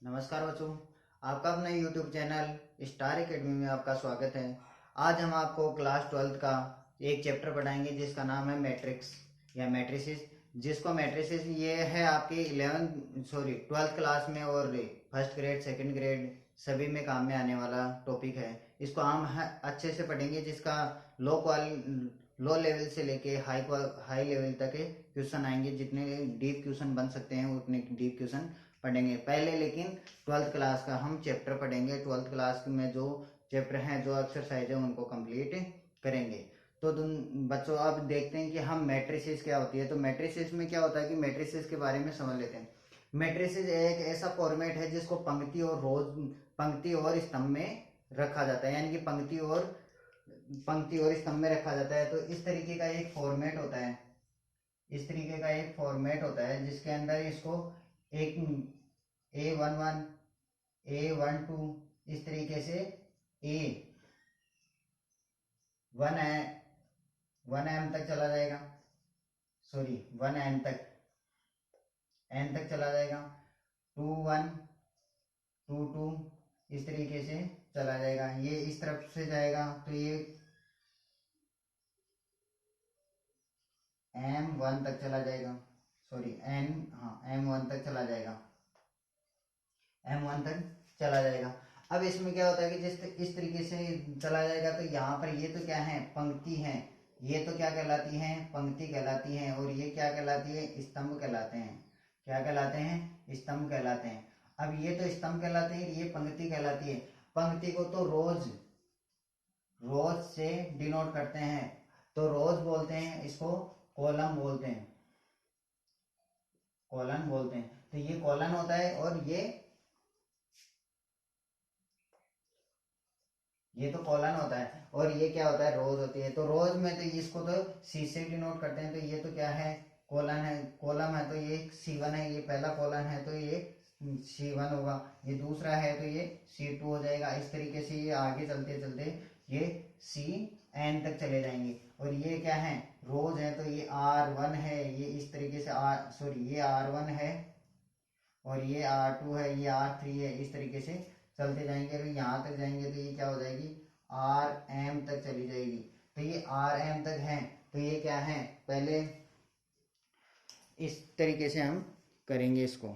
नमस्कार बच्चों, आपका अपने YouTube चैनल स्टार एकेडमी में आपका स्वागत है। आज हम आपको क्लास 12th का एक चैप्टर पढ़ाएंगे जिसका नाम है मैट्रिक्स या मैट्रिसेस। जिसको मैट्रिसेस ये है आपके 12th क्लास में और फर्स्ट ग्रेड सेकंड ग्रेड सभी में काम में आने वाला टॉपिक है। इसको हम अच्छे से पढ़ेंगे, जिसका लो लेवल से लेके हाई लेवल तक के क्वेश्चन आएंगे। जितने डीप क्वेश्चन बन सकते हैं उतने डीप क्वेश्चन पढ़ेंगे। पहले लेकिन 12th क्लास का हम चैप्टर पढ़ेंगे। 12th क्लास में जो चैप्टर हैं, जो एक्सरसाइज है, उनको कंप्लीट करेंगे। तो बच्चों अब देखते हैं कि हम मैट्रिसेस क्या होती है। तो मैट्रिसेस में क्या होता है कि मैट्रिसेस के बारे में समझ लेते हैं। मैट्रिसेस एक ऐसा फॉर्मेट है जिसको पंक्ति और स्तंभ में रखा जाता है, यानी कि पंक्ति और स्तंभ में रखा जाता है। तो इस तरीके का एक फॉर्मेट होता है, जिसके अंदर इसको एक A11 A12 इस तरीके से ए वन एम तक चला जाएगा, सॉरी 1 n तक चला जाएगा। 2 1 2 2 इस तरीके से चला जाएगा। ये इस तरफ से जाएगा तो ये M1 तक चला जाएगा, सॉरी M1 तक चला जाएगा, M1 तक चला जाएगा। अब इसमें क्या होता है कि जिस इस तरीके से चला जाएगा तो यहाँ पर ये तो क्या है, पंक्ति है। ये तो क्या कहलाती हैं, पंक्ति कहलाती हैं। और ये क्या कहलाती है, स्तंभ कहलाते हैं। क्या कहलाते हैं, स्तंभ कहलाते हैं। अब ये तो स्तंभ कहलाते हैं, ये पंक्ति कहलाती है। पंक्ति को तो रोज से डिनोट करते हैं, तो रोज बोलते हैं, इसको कॉलम बोलते हैं, तो ये कॉलन होता है। और ये तो कॉलन होता है, और ये क्या होता है, रोज होती है। तो रोज में तो इसको तो सी से डिनोट करते हैं। तो ये तो क्या है, कॉलम है। तो ये C1 है, ये पहला कॉलम है तो ये C1 होगा। ये दूसरा है तो ये C2 हो जाएगा। इस तरीके से ये आगे चलते चलते ये CN तक चले जाएंगे। और ये क्या है, रोज है। तो ये R1 है, ये इस तरीके से ये R1 है, और ये R2 है, ये R3 है। इस तरीके से चलते जाएंगे। अगर यहाँ तक जाएंगे तो ये क्या हो जाएगी, RM तक चली जाएगी। तो ये RM तक है। तो ये क्या है, पहले इस तरीके से हम करेंगे इसको।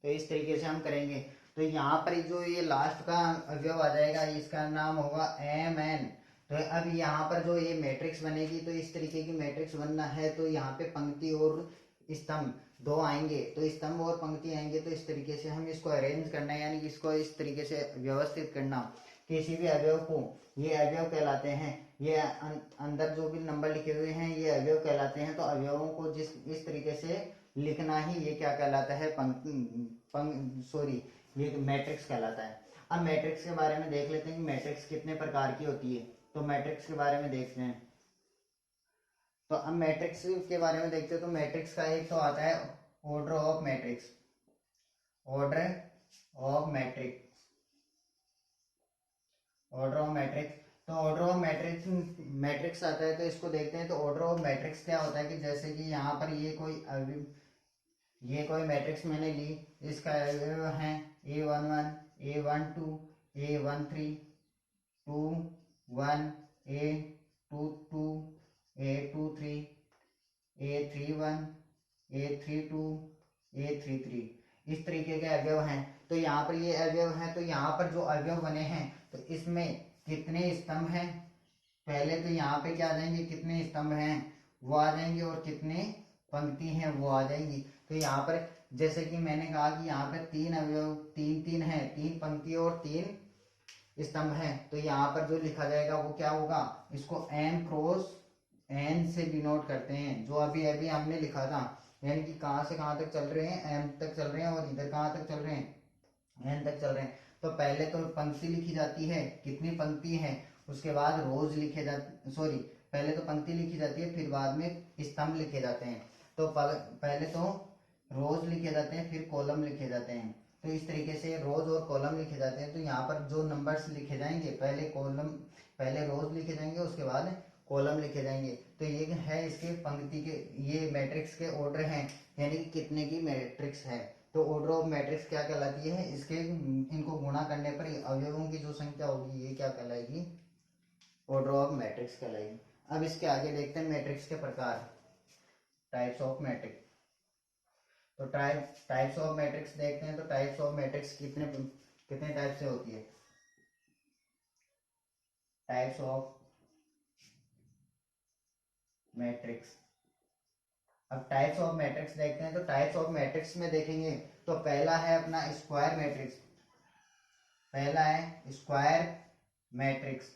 तो इस तरीके से हम करेंगे। तो यहाँ पर जो ये लास्ट का अवयव आ जाएगा, इसका नाम होगा MN। तो अब यहाँ पर जो ये मैट्रिक्स बनेगी, तो इस तरीके की मैट्रिक्स बनना है तो यहाँ पे पंक्ति और स्तंभ दो आएंगे। तो स्तंभ और पंक्ति आएंगे, तो इस तरीके से हम इसको अरेंज करना है, यानी कि इसको इस तरीके से व्यवस्थित करना। किसी भी अवयव को ये अवयव कहलाते हैं। ये अंदर जो भी नंबर लिखे हुए हैं ये अवयव कहलाते हैं। तो अवयवों को इस तरीके से लिखना ही ये क्या कहलाता है, सॉरी ये मैट्रिक्स कहलाता है। अब मैट्रिक्स के बारे में देख लेते हैं कि मैट्रिक्स कितने प्रकार की होती है। तो मैट्रिक्स के बारे में देखते हैं। तो अब मैट्रिक्स के बारे में देखते हैं। तो मैट्रिक्स का एक तो आता है order of matrix, order of matrix order of matrix. तो ऑर्डर ऑफ मैट्रिक्स आता है। तो इसको देखते हैं। तो ऑर्डर ऑफ मैट्रिक्स क्या होता है कि जैसे कि यहाँ पर ये कोई मैट्रिक्स मैंने ली, इसका अवयव है A11 A12 A13 2 1 A22 A23 A31 A32 A33 इस तरीके के अवयव हैं। तो यहाँ पर ये अवयव हैं। तो यहाँ पर जो अवयव बने हैं, तो इसमें कितने स्तंभ हैं, पहले तो यहाँ पे क्या आ जाएंगे, कितने स्तंभ हैं वो आ जाएंगे, और कितने पंक्ति हैं वो आ जाएंगी। तो यहाँ पर जैसे कि मैंने कहा कि यहाँ पे 3 अवयव, 3 है, 3 पंक्ति और 3 स्तंभ हैं। तो यहाँ पर जो लिखा जाएगा वो क्या होगा, इसको M क्रॉस N से डिनोट करते हैं, जो अभी अभी हमने लिखा था। यानी कि कहाँ से कहाँ तक चल रहे हैं, M तक चल रहे हैं, और इधर कहाँ तक चल रहे हैं, N तक चल रहे हैं। तो पहले तो पंक्ति लिखी जाती है, कितनी पंक्ति है, उसके बाद रोज लिखे जाते, सॉरी पहले तो पंक्ति लिखी जाती है, फिर बाद में स्तंभ लिखे जाते हैं। तो पहले तो रोज लिखे जाते हैं, फिर कॉलम लिखे जाते हैं। तो इस तरीके से रोज और कॉलम लिखे जाते हैं। तो यहाँ पर जो नंबर्स लिखे जाएंगे, पहले रोज लिखे जाएंगे, उसके बाद कॉलम लिखे जाएंगे। तो ये है इसके पंक्ति के, ये मैट्रिक्स के ऑर्डर हैं, यानी कि कितने की मैट्रिक्स है। तो ऑर्डर ऑफ मैट्रिक्स क्या कहलाती है, इसके इनको गुणा करने पर अवयवों की जो संख्या होगी ये क्या कहलाएगी, ऑर्डर ऑफ मैट्रिक्स कहलाएगी। अब इसके आगे देखते हैं मैट्रिक्स के प्रकार, टाइप्स ऑफ मैट्रिक्स। तो टाइप्स ऑफ मैट्रिक्स देखते हैं। तो टाइप्स ऑफ मैट्रिक्स कितने कितने टाइप से होती है, टाइप्स ऑफ मैट्रिक्स। अब टाइप्स ऑफ मैट्रिक्स देखते हैं। तो टाइप्स ऑफ मैट्रिक्स में देखेंगे तो पहला है अपना स्क्वायर मैट्रिक्स, पहला है स्क्वायर मैट्रिक्स।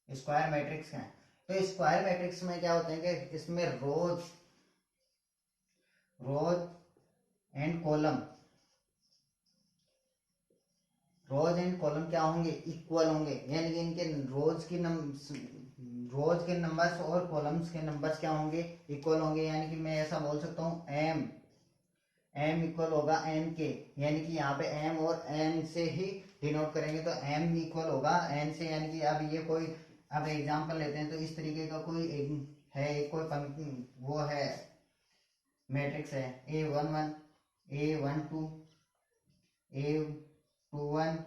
स्क्वायर मैट्रिक्स है, तो स्क्वायर मैट्रिक्स में क्या होते हैं कि इसमें rows and column, rows and column क्या होंगे, इक्वल होंगे, यानी कि इनके रोज के नंबर्स और कॉलम्स के नंबर्स क्या होंगे, इक्वल होंगे। यानी कि मैं ऐसा बोल सकता हूँ एम इक्वल होगा एन के, यानी कि यहाँ पे एम और एन से ही डिनोट करेंगे। तो एम इक्वल होगा एन से, यानी कि अब ये कोई, अब एग्जांपल लेते हैं। तो इस तरीके का कोई एक कोई पंक्ति वो है मैट्रिक्स है A11 A12 A21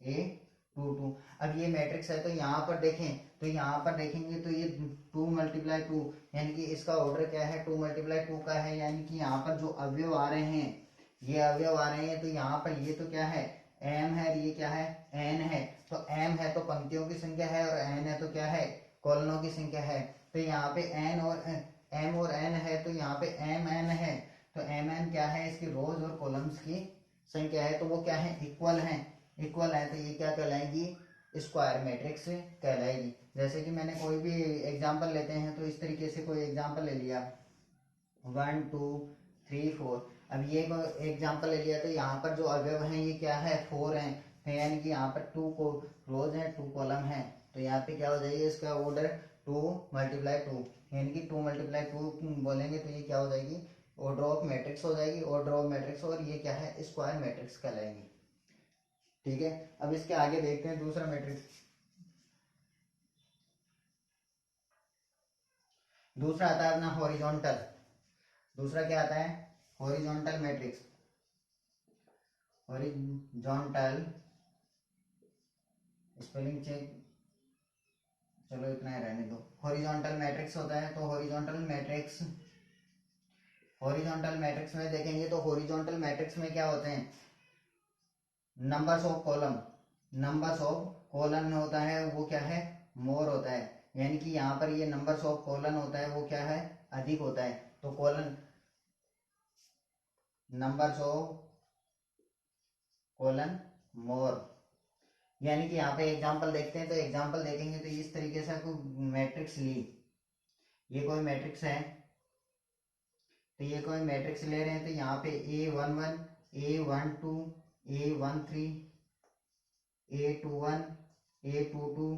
A22। अब ये मैट्रिक्स है, तो यहाँ पर देखें, तो यहाँ पर देखेंगे तो ये 2 × 2, यानी कि इसका ऑर्डर क्या है, 2 × 2 का है। यानी कि यहाँ पर जो अवयव आ रहे हैं, ये अवयव आ रहे हैं, तो यहाँ पर ये तो क्या है, m है, ये क्या है, n है। तो m है तो पंक्तियों की संख्या है, और n है तो क्या है, कॉलमों की संख्या है। तो यहाँ पे m और n है, तो यहाँ पे mn है। तो mn क्या है, इसकी रोज और कॉलम्स की संख्या है, तो वो क्या है, इक्वल है। तो ये क्या कहलाएगी, स्क्वायर मैट्रिक्स कहलाएगी। जैसे कि मैंने कोई भी एग्जांपल लेते हैं, तो इस तरीके से कोई एग्जांपल ले लिया 1 2 3 4। अब ये एग्जांपल ले लिया, तो यहाँ पर जो अवयव हैं ये क्या है, 4 हैं। तो यानी कि यहाँ पर 2 को रोज है, 2 कॉलम है। तो यहाँ पे क्या हो जाएगी, इसका ऑर्डर 2 × 2, यानी कि 2 × 2 बोलेंगे तो ये क्या हो जाएगी, ऑर्डर ऑफ मैट्रिक्स हो जाएगी, ऑर्डर ऑफ मैट्रिक्स। और ये क्या है, स्क्वायर मैट्रिक्स कहलाएगी। ठीक है, अब इसके आगे देखते हैं दूसरा मैट्रिक्स। दूसरा आता है अपना हॉरिजॉन्टल। दूसरा क्या आता है, horizontal matrix. Horizontal spelling check, चलो इतना ही रहने दो। हॉरिजॉन्टल मैट्रिक्स होता है। तो हॉरिजॉन्टल मैट्रिक्स में देखेंगे, तो हॉरिजॉन्टल मैट्रिक्स में क्या होते हैं, नंबर्स ऑफ कॉलम में होता है, वो क्या है, मोर होता है। यानी कि यहाँ पर ये नंबर्स ऑफ कॉलम होता है, वो क्या है, अधिक होता है। तो कॉलम, नंबर्स ऑफ कॉलम मोर। यानी कि यहाँ पे एग्जांपल देखते हैं। तो एग्जांपल देखेंगे तो इस तरीके से कोई मैट्रिक्स ली, ये कोई मैट्रिक्स है। तो ये कोई मैट्रिक्स ले रहे हैं, तो यहाँ पे A11 A12 A13 A21 A22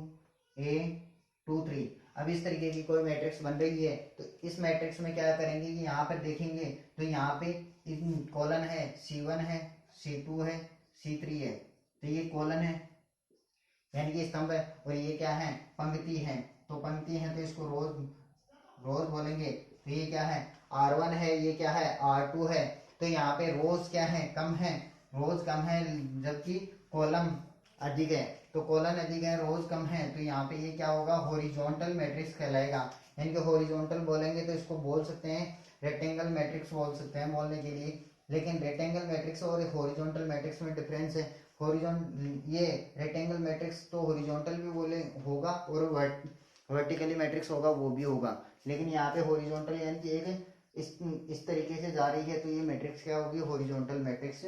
A23। अब इस तरीके की कोई मैट्रिक्स बन रही है। तो इस मैट्रिक्स में क्या करेंगे कि यहाँ पर देखेंगे, तो यहाँ पे कॉलन है, C1 है, C2 है, C3 है। तो ये कॉलन है, यानी कि स्तंभ है। और ये क्या है, पंक्ति है। तो पंक्ति है तो इसको रोज बोलेंगे। तो ये क्या है, R1 है, ये क्या है, R2 है। तो यहाँ पे रोज क्या है, रोज कम है, जबकि कॉलम अधिक है। तो कॉलम अधिक है, रोज कम है, तो यहाँ पे ये क्या होगा, हॉरिजॉन्टल मैट्रिक्स कहलाएगा। यानी कि हॉरिजॉन्टल बोलेंगे तो इसको बोल सकते हैं रेक्टेंगल मैट्रिक्स बोल सकते हैं बोलने के लिए। लेकिन रेक्टेंगल मैट्रिक्स और हॉरिजॉन्टल मैट्रिक्स में डिफरेंस है। ये रेक्टेंगल मैट्रिक्स तो हॉरिजॉन्टल भी बोले होगा, और वर्टिकली मैट्रिक्स होगा वो भी होगा। लेकिन यहाँ पे हॉरिजॉन्टल यानी कि एक इस तरीके से जा रही है, तो ये मैट्रिक्स क्या होगी, हॉरिजॉन्टल मैट्रिक्स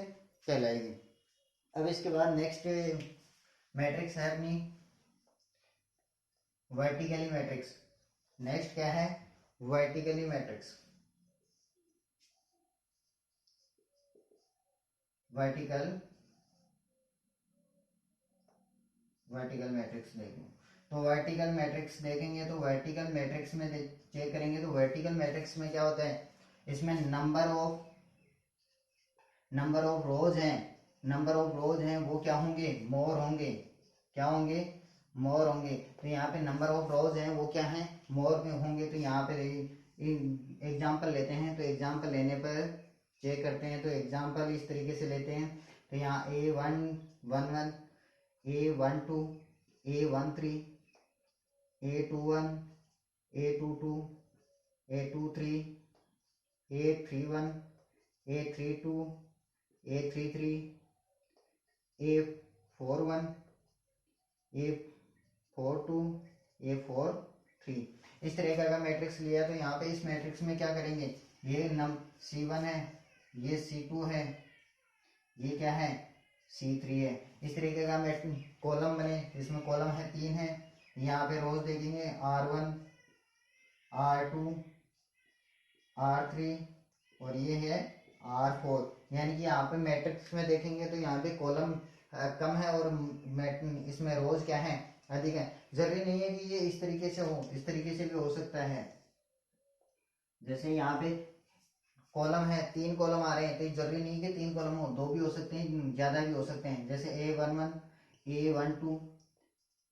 कहलाएगी। अब इसके बाद नेक्स्ट मैट्रिक्स है अपनी वर्टिकली मैट्रिक्स। नेक्स्ट क्या है, वर्टिकली मैट्रिक्स। वर्टिकल मैट्रिक्स देखेंगे। तो वर्टिकल मैट्रिक्स देखेंगे, तो वर्टिकल मैट्रिक्स में चेक करेंगे। तो वर्टिकल मैट्रिक्स में क्या होता है, इसमें नंबर ऑफ रोज हैं, वो क्या होंगे, मोर होंगे। क्या होंगे, मोर होंगे। तो यहाँ पे नंबर ऑफ रोज हैं, वो क्या है, मोर में होंगे। तो यहाँ पे एग्जाम्पल लेते हैं। तो एग्जाम्पल लेने पर चेक करते हैं तो एग्जांपल इस तरीके से लेते हैं। तो यहाँ A111, A12, A13, A21, A22, A23, A31, A32, A33, A41, A42, A43, इस तरह का मैट्रिक्स लिया। तो यहाँ पे इस मैट्रिक्स में क्या करेंगे, ये C1 है, ये C2 है, ये क्या है C3 है। इस तरीके का कॉलम बने, इसमें कॉलम है 3 है। यहाँ पे रोज देखेंगे R1, R2, R3 और ये है R4। यानी कि यहाँ पे मैट्रिक्स में देखेंगे तो यहाँ पे कॉलम कम है और इसमें रोज क्या है अधिक है। जरूरी नहीं है कि ये इस तरीके से हो, इस तरीके से भी हो सकता है। जैसे यहाँ पे कॉलम है, 3 कॉलम आ रहे हैं, तो जरूरी नहीं कि 3 कॉलम हो, 2 भी हो सकते हैं, ज्यादा भी हो सकते हैं। जैसे A11, A12,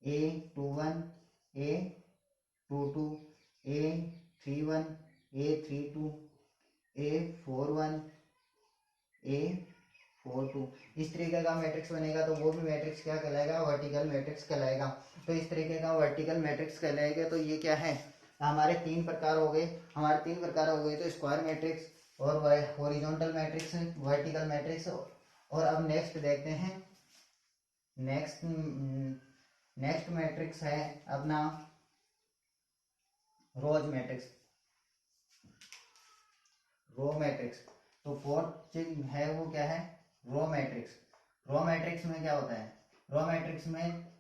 A21, A22, A31, A32, A41, A42, इस तरीके का मैट्रिक्स बनेगा। तो वो भी मैट्रिक्स क्या कहलाएगा, वर्टिकल मैट्रिक्स कहलाएगा। तो इस तरीके का वर्टिकल मैट्रिक्स कहलाएगा। तो ये क्या है, हमारे 3 प्रकार हो गए, हमारे 3 प्रकार हो गए। तो स्क्वायर मैट्रिक्स और हॉरिजॉन्टल मैट्रिक्स, वर्टिकल मैट्रिक्स। और अब नेक्स्ट देखते हैं, नेक्स्ट मैट्रिक्स है अपना रोज मैट्रिक्स, रो मैट्रिक्स। तो फोर्थ चीज है वो क्या है, रो मैट्रिक्स। रो मैट्रिक्स में क्या होता है, रो मैट्रिक्स में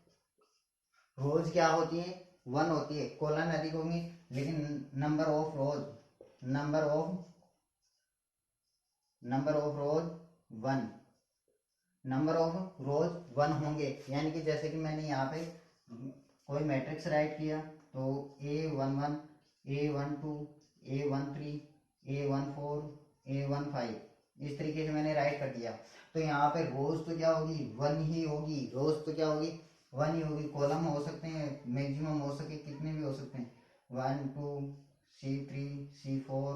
रोज क्या होती है, 1 होती है। कॉलम अधिक होंगी लेकिन number of rose 1, number of रोज 1 होंगे। यानी कि जैसे कि मैंने यहाँ पे कोई मैट्रिक्स राइट किया तो A11, A12, A13, A14, A15, इस तरीके से मैंने राइट कर दिया। तो यहाँ पे रोज तो क्या होगी, 1 ही होगी। रोज तो क्या होगी, 1 ही होगी। कॉलम हो सकते हैं, मैक्सिमम हो सके कितने भी हो सकते हैं, 1, 2, C3, C4,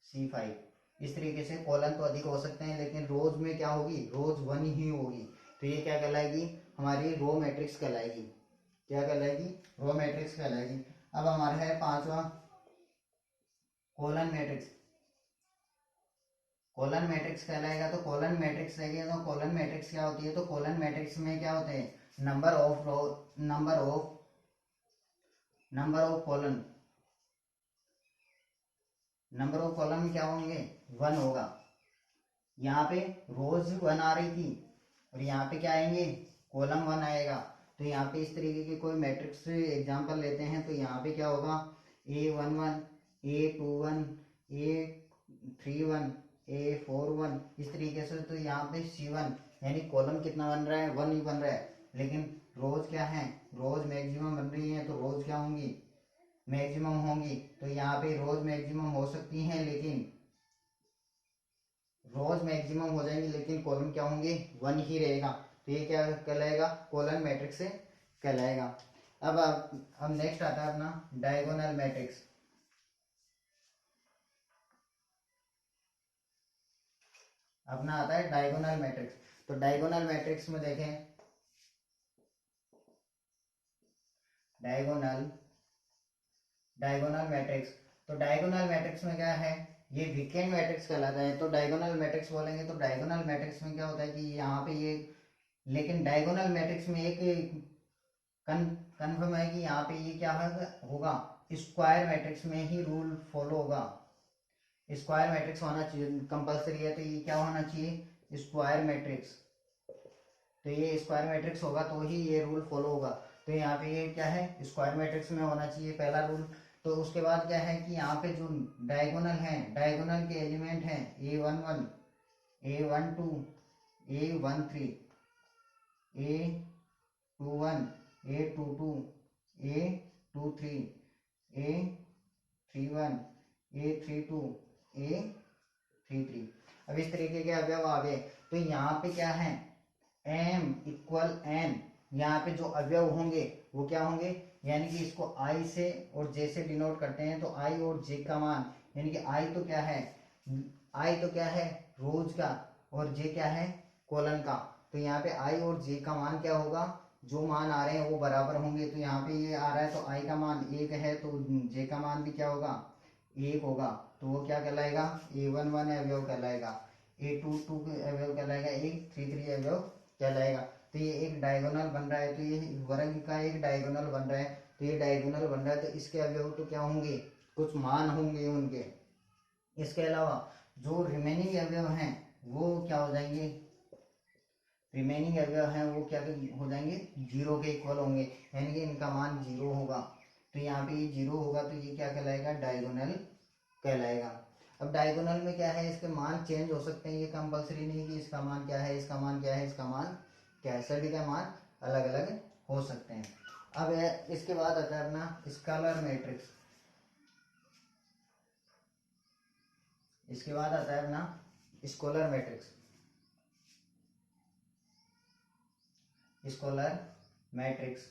C5, इस तरीके से कॉलम तो अधिक हो सकते हैं, लेकिन रोज में क्या होगी, रोज 1 ही होगी। तो ये क्या कहलाएगी, हमारी रो मैट्रिक्स कहलाएगी। क्या कहलाएगी, रो मैट्रिक्स कहलाएगी। अब हमारा है 5वां कॉलन मैट्रिक्स। कॉलन मैट्रिक्स कहलाएगा। तो कॉलन मैट्रिक्स रहेगा। तो कॉलन मैट्रिक्स क्या होती है, तो कॉलन मैट्रिक्स में क्या होते हैं, number of colon, number of column क्या होंगे, 1 होगा। यहाँ पे रोज 1 आ रही थी और यहाँ पे क्या आएंगे, कॉलम 1 आएगा। तो यहाँ पे इस तरीके के कोई मैट्रिक्स एग्जांपल लेते हैं। तो यहाँ पे क्या होगा, A11, A21, A31, A41, इस तरीके से। तो यहाँ पे C1 यानी कॉलम कितना बन रहा है, 1 ही बन रहा है। लेकिन रोज क्या है, रोज मैक्सिमम बन रही है। तो रोज क्या होंगी, मैक्सिमम होंगी। तो यहाँ पे रोज मैक्सिमम हो सकती हैं, लेकिन रोज मैक्सिमम हो जाएंगी, लेकिन कॉलम क्या होंगे, 1 ही रहेगा। तो ये क्या कहलाएगा, कॉलम मैट्रिक्स से कहलाएगा। अब नेक्स्ट आता है अपना डायगोनल मैट्रिक्स। अपना आता है डायगोनल मैट्रिक्स। तो डायगोनल मैट्रिक्स में देखें, डायगोनल मैट्रिक्स। तो डायगोनल मैट्रिक्स में क्या है, ये वीकेंड मैट्रिक्स कहलाता है। तो डायगोनल मैट्रिक्स बोलेंगे तो डायगोनल मैट्रिक्स में क्या होता है कि यहाँ पे ये, लेकिन डायगोनल मैट्रिक्स में एक कन्फर्म है कि यहाँ पे ये क्या होगा, स्क्वायर मैट्रिक्स में ही रूल फॉलो होगा। स्क्वायर मैट्रिक्स होना चाहिए, कंपलसरी है। तो ये क्या होना चाहिए, स्क्वायर मैट्रिक्स। तो ये स्क्वायर मैट्रिक्स होगा तो ही ये रूल फॉलो होगा। तो यहाँ पे ये क्या है, स्क्वायर मैट्रिक्स में होना चाहिए पहला रूल। तो उसके बाद क्या है कि यहाँ पे जो डायगोनल है, डायगोनल के एलिमेंट हैं A11, A12, A13, A21, A22, A23, A31, A32, A33। अब इस तरीके के अवयव आ गए। तो यहाँ पे क्या है, M=N, यहाँ पे जो अवयव होंगे वो क्या होंगे, यानी कि इसको I से और J से डिनोट करते हैं। तो I और J का मान, यानी कि I तो क्या है, आई तो क्या है रोज का, और जे क्या है कॉलन का। तो यहाँ पे आई और जे का मान क्या होगा, जो मान आ रहे हैं वो बराबर होंगे। तो यहाँ पे ये आ रहा है तो आई का मान 1 है, तो जे का मान भी क्या होगा 1 होगा। तो वो क्या कहलाएगा A11 अवयव कहलाएगा, A22 अवयव कहलाएगा, A33 अवयव कहलाएगा। तो ये एक डायगोनल बन रहा है, तो ये वर्ग का एक डायगोनल बन रहा है। तो ये डायगोनल बन रहा है, तो इसके अवयव तो क्या होंगे, कुछ मान होंगे उनके। इसके अलावा जो रिमेनिंग अवयव हैं वो क्या हो जाएंगे, रिमेनिंग अवयव हैं वो क्या हो जाएंगे, जीरो के इक्वल होंगे, यानी कि इनका मान जीरो होगा। तो यहाँ पे ये जीरो होगा, तो ये क्या कहलाएगा डायगोनल कहलाएगा। अब डायगोनल में क्या है, इसके मान चेंज हो सकते हैं, ये कंपलसरी नहीं कि इसका मान क्या है, इसका मान क्या है, इसका मान क्या है, सभी का मान अलग अलग हो सकते हैं। अब इसके बाद आता है अपना स्केलर मैट्रिक्स। इसके बाद आता है अपना scalar matrix. Scalar matrix,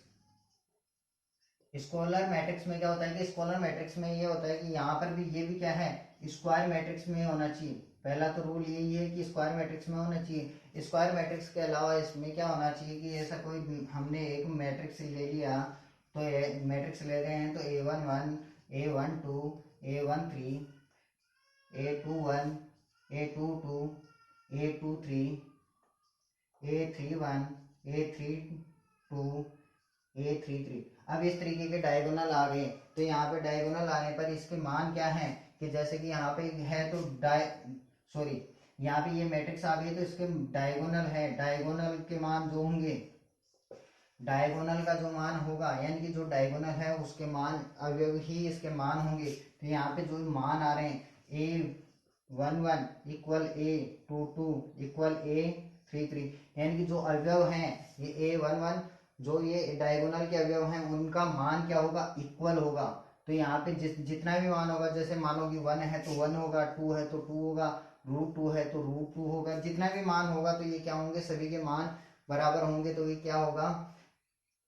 scalar matrix में क्या होता है कि स्केलर मैट्रिक्स में ये होता है कि यहाँ पर भी ये भी क्या है स्क्वायर मैट्रिक्स में होना चाहिए। पहला तो रूल यही है कि स्क्वायर मैट्रिक्स में होना चाहिए। स्क्वायर मैट्रिक्स के अलावा इसमें क्या होना चाहिए कि ऐसा कोई हमने एक मैट्रिक्स ले लिया, तो मैट्रिक्स ले रहे हैं तो A11 A12 A13 A21 A22 A23 A31 A32 A33। अब इस तरीके के डायगोनल आ गए, तो यहाँ पे डायगोनल आने पर इसके मान क्या है कि जैसे कि यहाँ पे है तो यहाँ पे ये मैट्रिक्स आ गई, तो इसके डायगोनल है, डायगोनल के मान जो होंगे, डायगोनल का जो मान होगा यानी कि जो डायगोनल है उसके मान अवयव ही इसके मान होंगे। तो यहाँ पे जो मान आ रहे हैं A11 equal A22 equal A33, यानी कि जो अवयव हैं ये A11 जो ये डायगोनल के अवयव हैं उनका मान क्या होगा इक्वल होगा। तो यहाँ पे जितना भी मान होगा, जैसे मानो कि 1 है तो 1 होगा, 2 है तो 2 होगा, √2 है तो √2 होगा, जितना भी मान होगा तो ये क्या होंगे, सभी के मान बराबर होंगे। तो ये क्या होगा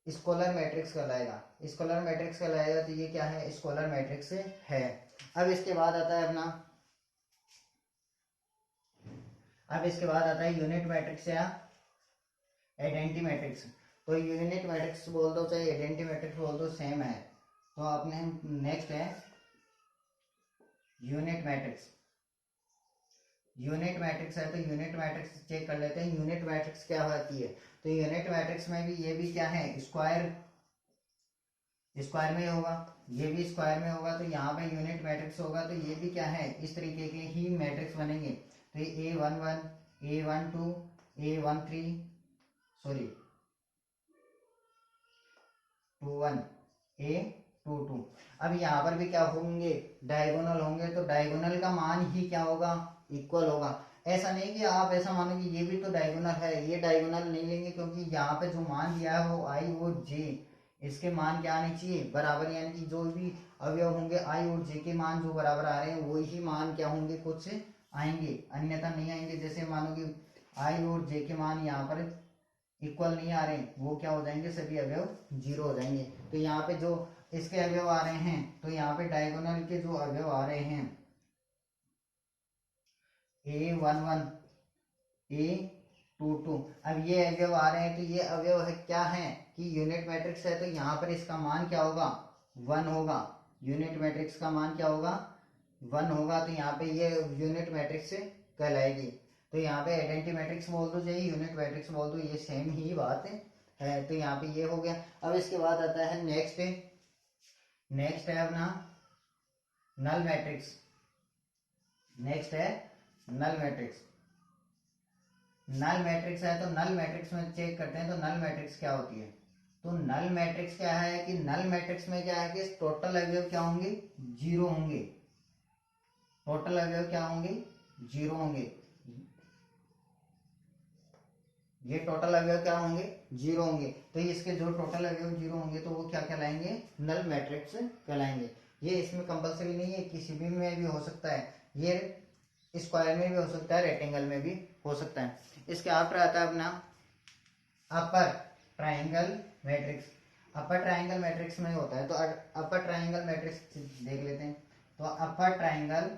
स्केलर मैट्रिक्स कहलाएगा। स्केलर मैट्रिक्स कहलाएगा, तो ये क्या है स्केलर मैट्रिक्स है। अब इसके बाद आता है अपना, अब इसके बाद आता है यूनिट मैट्रिक्स या आइडेंटिटी मैट्रिक्स। तो यूनिट मैट्रिक्स बोल दो चाहे आइडेंटिटी मैट्रिक्स बोल दो सेम है। तो अपने नेक्स्ट है यूनिट मैट्रिक्स। यूनिट मैट्रिक्स है तो यूनिट मैट्रिक्स चेक कर लेते हैं यूनिट मैट्रिक्स क्या होती है। तो यूनिट मैट्रिक्स में भी ये भी क्या है स्क्वायर, स्क्वायर में होगा, ये भी स्क्वायर में होगा। तो यहाँ पे यूनिट मैट्रिक्स होगा तो ये भी क्या है इस तरीके के ही मैट्रिक्स बनेंगे। तो ये A11 A12 A13 sorry 21 A22। अब यहाँ पर भी क्या होंगे डायगोनल होंगे, तो डायगोनल का मान ही क्या होगा इक्वल होगा। ऐसा नहीं कि आप ऐसा मानो कि ये भी तो डायगोनल है, ये डायगोनल नहीं लेंगे क्योंकि यहाँ पे जो मान दिया है वो आई और जे, इसके मान क्या आने चाहिए बराबर, यानी कि जो भी अवयव होंगे आई और जे के मान जो बराबर आ रहे हैं वो ही मान क्या होंगे कुछ आएंगे, अन्यथा नहीं आएंगे। जैसे मानो कि आई और जे के मान यहाँ पर इक्वल नहीं आ रहे, वो क्या हो जाएंगे सभी अवयव जीरो हो जाएंगे। तो यहाँ पे जो इसके अवयव आ रहे हैं, तो यहाँ पे डायगोनल के जो अवयव आ रहे हैं A11 A22, अब ये अवयव आ रहे हैं तो ये अवयव है क्या है कि यूनिट मैट्रिक्स है, तो यहाँ पर इसका मान क्या होगा 1 होगा। यूनिट मैट्रिक्स का मान क्या होगा 1 होगा। तो यहाँ पे ये यूनिट मैट्रिक्स कहलाएगी। तो यहाँ पे आइडेंटिटी मैट्रिक्स बोल दो चाहे यूनिट मैट्रिक्स बोल दो, ये सेम ही बात है। तो यहाँ पे ये हो गया। अब इसके बाद आता है नेक्स्ट है अपना नल मैट्रिक्स। नेक्स्ट है नल मैट्रिक्स। नल मैट्रिक्स है तो नल मैट्रिक्स में चेक करते हैं तो नल मैट्रिक्स क्या होती है। तो नल मैट्रिक्स क्या है कि नल मैट्रिक्स में क्या है कि टोटल अवयव क्या होंगे जीरो होंगे, टोटल अवयव क्या होंगे जीरो होंगे। ये टोटल अवयव क्या होंगे जीरो होंगे। तो इसके जो टोटल अवयव जीरो होंगे तो वो क्या कहलाएंगे नल मैट्रिक्स कहलाएंगे। ये इसमें कंपलसरी नहीं है, किसी भी में भी हो सकता है, ये स्क्वायर में भी हो सकता है, रेक्टेंगल में भी हो सकता है। इसके आफ्टर आता है अपना अपर ट्राइंगल मैट्रिक्स। अपर ट्राइंगल मैट्रिक्स में होता है तो अपर ट्राइंगल मैट्रिक्स देख लेते हैं। तो अपर ट्राइंगल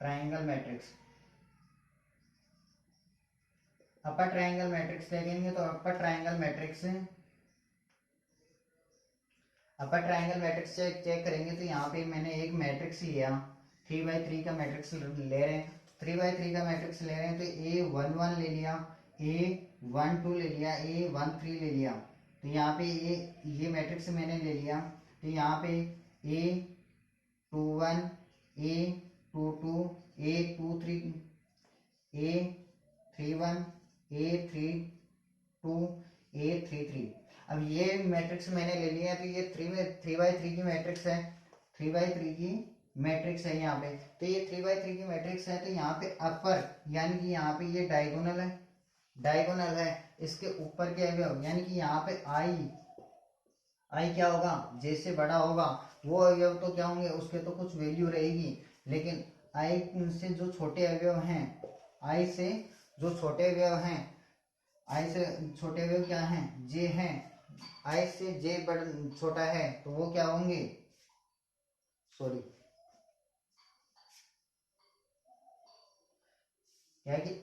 ट्राइंगल मैट्रिक्स। अपर ट्राइंगल मैट्रिक्स देखेंगे तो अपर ट्राइंगल मैट्रिक्स चेक करेंगे तो यहाँ पे मैंने एक मैट्रिक्स लिया, 3x3 का मैट्रिक्स ले रहे हैं, 3x3 का मैट्रिक्स ले रहे हैं तो A11 ले लिया, A12 ले लिया, A13 ले लिया। तो यहाँ पे ये मैट्रिक्स मैंने ले लिया, तो यहाँ पे A21, A22, A23, A31, A32, A33। अब ये मैट्रिक्स मैंने ले लिया है तो ये 3x3 की मैट्रिक्स है, 3x3 की मैट्रिक्स है यहाँ पे। तो ये 3x3 की मैट्रिक्स है तो यहाँ पे अपर यानी कि यहाँ पे ये डायगोनल है, इसके ऊपर के अवयव यानी कि यहाँ पे आई क्या होगा, जैसे बड़ा होगा वो अवयव तो क्या होंगे, उसके तो कुछ वैल्यू रहेगी, लेकिन आई से जो छोटे अवयव हैं, आई से जो छोटे अवयव हैं, आई से छोटे अवयव क्या हैं, जे हैं, आई से जे बड़ा छोटा है तो वो क्या होंगे, सॉरी क्या कि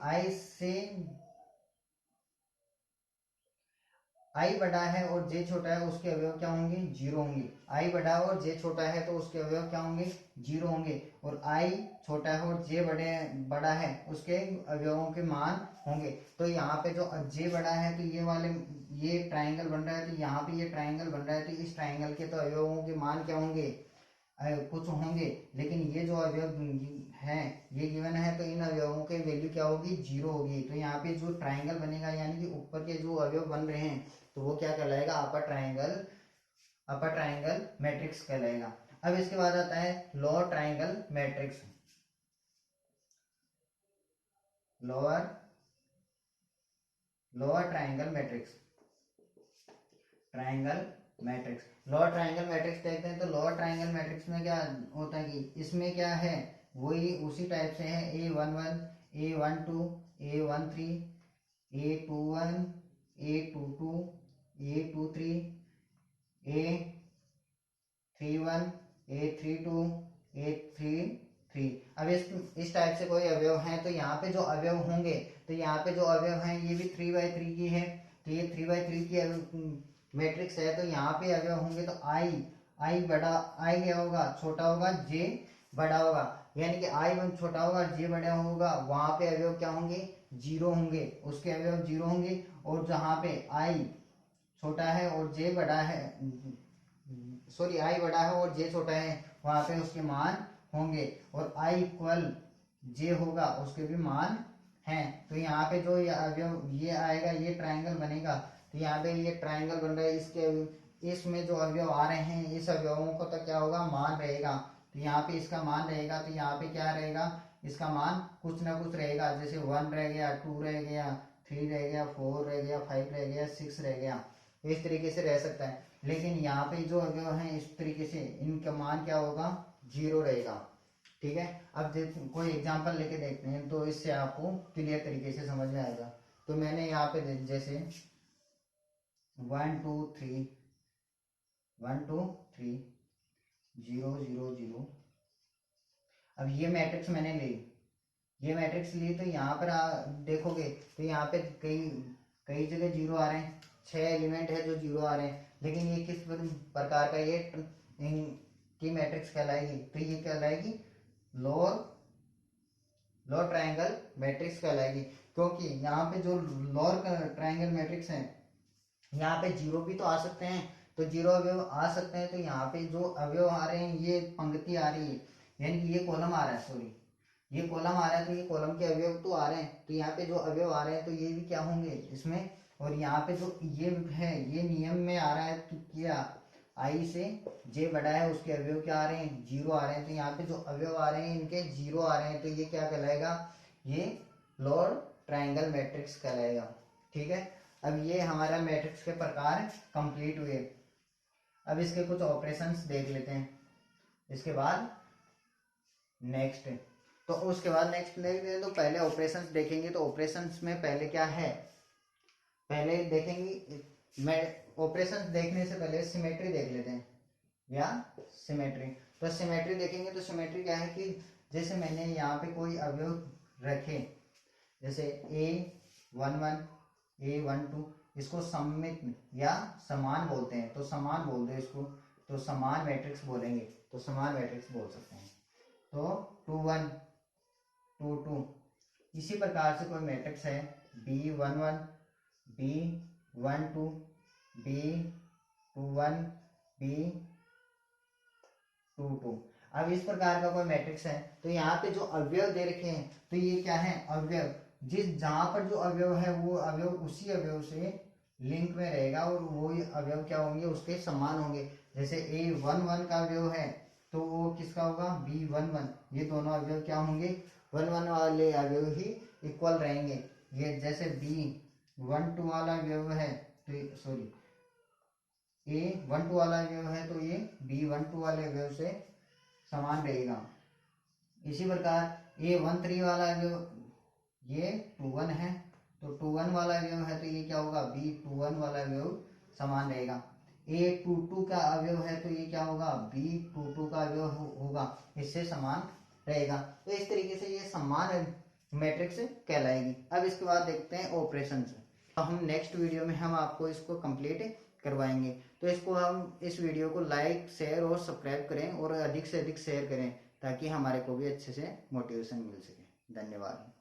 आई बड़ा है और जे छोटा है उसके अवयव क्या होंगे, जीरो होंगे। आई बड़ा है और जे छोटा है तो उसके अवयव क्या होंगे, जीरो होंगे। और आई छोटा है और जे बड़ा है उसके अवयवों के मान होंगे। तो यहाँ पे जो जे बड़ा है तो ये ट्राइंगल बन रहा है, तो यहाँ पे ये ट्राइंगल बन रहा है, तो इस ट्राइंगल के तो अवयवों के मान क्या होंगे, कुछ होंगे, लेकिन ये जो अवयव है ये गिवन है तो इन अवयवों के वैल्यू क्या होगी, जीरो होगी। तो यहाँ पे जो ट्राइंगल बनेगा यानी कि ऊपर के जो अवयव बन रहे हैं तो वो क्या कहलाएगा, अपर ट्राइंगल मैट्रिक्स कहलाएगा। अब इसके बाद आता है lower triangle matrix. Lower triangle matrix, lower triangle matrix देखते हैं तो लोअर ट्राइंगल मैट्रिक्स में क्या होता है कि इसमें क्या है, वही उसी टाइप से है, A11, A12, A13, A21, A22, A23, A31, A32, A33। अब इस टाइप से कोई अवयव है तो यहाँ पे जो अवयव होंगे, तो यहाँ पे जो अवयव हैं ये भी 3x3 की है, तो ये 3x3 की मैट्रिक्स है तो यहाँ पे अवयव होंगे तो आई क्या होगा, छोटा होगा, जे बड़ा होगा, यानी कि आई छोटा होगा, जे बड़ा होगा, वहां पे अवयव क्या होंगे, जीरो होंगे, उसके अवयव जीरो होंगे। और जहाँ पे आई छोटा है और जे बड़ा है, सॉरी आई बड़ा है और जे छोटा है, वहां पे उसके मान होंगे। और आई इक्वल जे होगा, उसके भी मान हैं। तो यहाँ पे जो ये अवयव ये आएगा, ये ट्राइंगल बनेगा, तो यहाँ पे ये ट्राइंगल बन रहा है, इसमें जो अवयव आ रहे हैं इस अवयवों को तो क्या होगा, मान रहेगा। तो यहाँ पे इसका मान रहेगा, तो यहाँ पे क्या रहेगा, इसका मान कुछ ना कुछ रहेगा, जैसे 1 रह गया, 2 रह गया, 3 रह गया, 4 रह गया, 5 रह गया, 6 रह गया, इस तरीके से रह सकता है। लेकिन यहाँ पे जो अवयव हैं इस तरीके से इनका मान क्या होगा, जीरो रहेगा। ठीक है, अब कोई एग्जांपल लेके देखते हैं तो इससे आपको क्लियर तरीके से समझ में आएगा। तो मैंने यहाँ पे जैसे 1 2 3 0 0 0, अब ये मैट्रिक्स मैंने ली, तो यहाँ पर देखोगे तो यहाँ पे कई जगह जीरो आ रहे हैं, 6 एलिमेंट है जो जीरो आ रहे हैं, लेकिन ये किस प्रकार का ये की मैट्रिक्स कहलाएगी, तो ये कहलाएगी लोअर ट्राइंगल मैट्रिक्स कहलाएगी। क्योंकि यहाँ पे जो लोअर ट्राइंगल मैट्रिक्स है यहाँ पे जीरो भी तो आ सकते हैं, तो जीरो अवयव आ सकते हैं, तो यहाँ पे जो अवयव आ रहे हैं ये पंक्ति आ रही है, यानी कि ये कॉलम आ रहा है, सॉरी ये कॉलम आ रहा है, तो ये कॉलम के अवयव तो आ रहे हैं, तो यहाँ पे जो अवयव आ रहे हैं तो ये भी क्या होंगे इसमें। और यहाँ पे जो ये है ये नियम में आ रहा है, तो क्या आई से जे बड़ा है उसके अवयव क्या आ रहे हैं, जीरो आ रहे हैं, तो यहाँ पे जो अवयव आ रहे हैं इनके जीरो आ रहे हैं, तो ये क्या कहलाएगा, ये लोअर ट्राइंगल मैट्रिक्स कहलाएगा। ठीक है, अब ये हमारा मैट्रिक्स के प्रकार कंप्लीट हुए। अब इसके कुछ ऑपरेशंस देख लेते हैं, इसके बाद नेक्स्ट, तो उसके बाद नेक्स्ट देखते हैं। तो पहले ऑपरेशंस देखेंगे, तो ऑपरेशंस में पहले क्या है, पहले देखेंगे, मैं ऑपरेशंस देखने से पहले सिमेट्री देख लेते हैं, या सिमेट्री। तो सिमेट्री देखेंगे तो सिमेट्री क्या है कि जैसे मैंने यहाँ पे कोई अवयव रखे, जैसे A11 A12, इसको सममित या समान बोलते हैं, तो समान बोल दो इसको, तो समान मैट्रिक्स बोलेंगे, तो समान मैट्रिक्स बोल सकते हैं। तो 2 1 2 2, इसी प्रकार से कोई मैट्रिक्स है B11 B12 B21 B22। अब इस प्रकार का कोई मैट्रिक्स है, तो यहाँ पे जो अवयव दे रखे हैं, तो ये क्या है, अवयव, जहां पर जो अवयव है वो अवयव उसी अवयव से लिंक में रहेगा और वो अवयव क्या होंगे, उसके समान होंगे। जैसे A11 का अवयव है तो वो किसका होगा, B11, ये दोनों अवयव क्या होंगे, 1 1 वाले अवयव ही इक्वल रहेंगे। ये जैसे B12 वाला अवयव है तो सॉरी A12 वाला अवयव है तो ये B12 वाले अवयव से समान रहेगा। इसी प्रकार A13 वाला अवयव, ये 2 1 है तो 2 1 वाला अवयव है तो ये क्या होगा, B21 वाला अवयव समान रहेगा। A22 का अवयव है तो ये क्या होगा, B22 का अवयव होगा, इससे समान रहेगा। तो इस तरीके से ये समान मैट्रिक्स कहलाएगी। अब इसके बाद देखते हैं ऑपरेशंस। तो हम नेक्स्ट वीडियो में हम आपको इसको कंप्लीट करवाएंगे। तो इसको हम इस वीडियो को लाइक शेयर और सब्सक्राइब करें और अधिक से अधिक शेयर करें ताकि हमारे को भी अच्छे से मोटिवेशन मिल सके। धन्यवाद।